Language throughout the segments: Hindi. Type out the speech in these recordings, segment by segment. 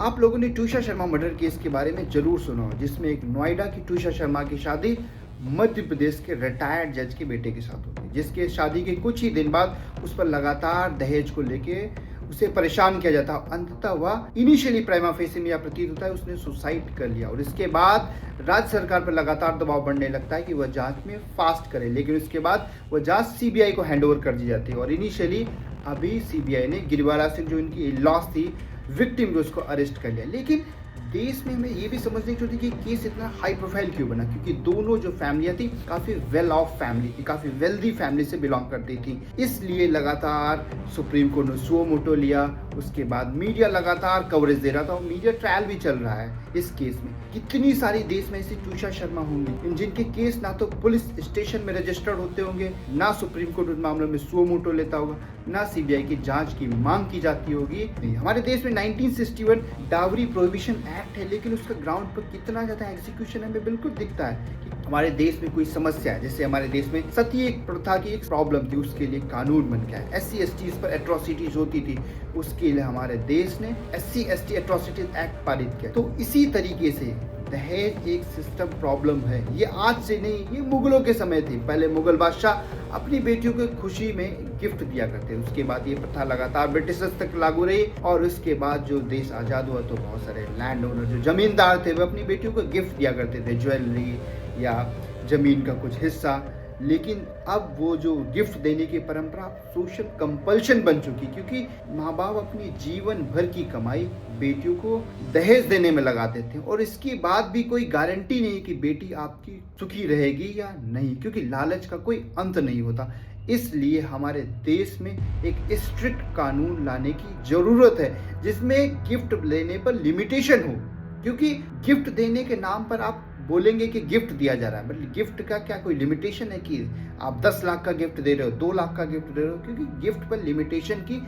आप लोगों ने ट्यूषा शर्मा मर्डर केस के बारे में जरूर सुना हो, जिसमें एक नोएडा की ट्यूषा शर्मा की शादी मध्य प्रदेश के रिटायर्ड जज के बेटे के साथ होती है, जिसके शादी के कुछ ही दिन बाद उस पर लगातार दहेज को लेके उसे परेशान किया जाता है। अंततः वह इनिशियली प्राइमा फेसी में यह प्रतीत होता है उसने सुसाइड कर लिया, और इसके बाद राज्य सरकार पर लगातार दबाव बढ़ने लगता है कि वह जांच में फास्ट करे, लेकिन उसके बाद वह जांच सीबीआई को हैंडओवर कर दी जाती है। और इनिशियली अभी सीबीआई ने गिरिवाला सिंह, जो इनकी लॉस थी विक्टिम, को उसको अरेस्ट कर लिया। लेकिन देश में हमें ये भी समझने की जरूरत है कि केस इतना हाई प्रोफाइल क्यों बना, क्योंकि दोनों जो फैमिलियां थी काफी वेल ऑफ फैमिली थी, काफी वेल्दी फैमिली से बिलोंग करती थी। इसलिए लगातार सुप्रीम कोर्ट ने सुओ मोटो लिया। उसके बाद मीडिया लगातार कवरेज दे रहा था, और मीडिया ट्रायल भी चल रहा है इस केस में। कितनी सारी देश में ऐसी ट्यूषा शर्मा होंगी जिनके केस ना तो पुलिस स्टेशन में रजिस्टर्ड होते होंगे, ना सुप्रीम कोर्ट उस मामले में सुओ मोटो लेता होगा, ना सीबीआई की जांच की मांग की जाती होगी। हमारे देश में 1961 डावरी प्रोहिबिशन एक्ट है, लेकिन उसका ग्राउंड पर कितना ज्यादा एग्जीक्यूशन हमें बिल्कुल दिखता है कि हमारे देश में कोई समस्या है। जैसे हमारे देश में सती एक प्रथा की एक प्रॉब्लम थी, उसके लिए कानून बन गया है। SC STs पर एट्रोसिटीज होती थी, उसके लिए हमारे देश ने SC ST एट्रोसिटीज एक्ट पारित किया। तो इसी तरीके से दहेज एक सिस्टम प्रॉब्लम है। ये आज से नहीं, ये मुगलों के समय थी। पहले मुगल बादशाह अपनी बेटियों को खुशी में गिफ्ट दिया करते, उसके बाद ये प्रथा लगातार ब्रिटिशर्स तक लागू रही, और उसके बाद जो देश आजाद हुआ तो बहुत सारे लैंड ओनर, जो जमींदार थे, वे अपनी बेटियों को गिफ्ट दिया करते थे, ज्वेलरी या जमीन का कुछ हिस्सा। लेकिन अब वो जो गिफ्ट देने की परंपरा सोशल कंपल्शन बन चुकी, क्योंकि माँ बाप अपनी जीवन भर की कमाई बेटियों को दहेज देने में लगा देते हैं, और इसके बाद भी कोई गारंटी नहीं कि बेटी आपकी सुखी रहेगी या नहीं, क्योंकि लालच का कोई अंत नहीं होता। इसलिए हमारे देश में एक स्ट्रिक्ट कानून लाने की जरूरत है, जिसमें गिफ्ट लेने पर लिमिटेशन हो, क्योंकि गिफ्ट देने के नाम पर आप बोलेंगे कि गिफ्ट दिया जा रहा है, बट गिफ्ट का क्या कोई लिमिटेशन है कि आप 10 लाख का गिफ्ट दे रहे हो, 2 लाख का गिफ्ट दे रहे हो? क्योंकि गिफ्ट पर लिमिटेशन की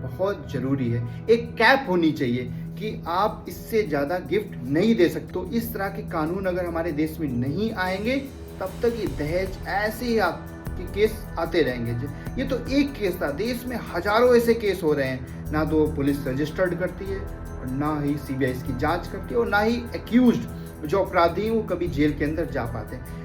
बहुत जरूरी है। एक कैप होनी चाहिए कि आप इससे ज्यादा गिफ्ट नहीं दे सकते। तो इस तरह के कानून अगर हमारे देश में नहीं आएंगे, तब तक ये दहेज ऐसे ही आपके केस आते रहेंगे। ये तो एक केस था, देश में हजारों ऐसे केस हो रहे हैं। ना तो पुलिस रजिस्टर्ड करती है, और ना ही सीबीआई इसकी जांच करती है, और ना ही एक्यूज्ड जो अपराधी हैं वो कभी जेल के अंदर जा पाते हैं।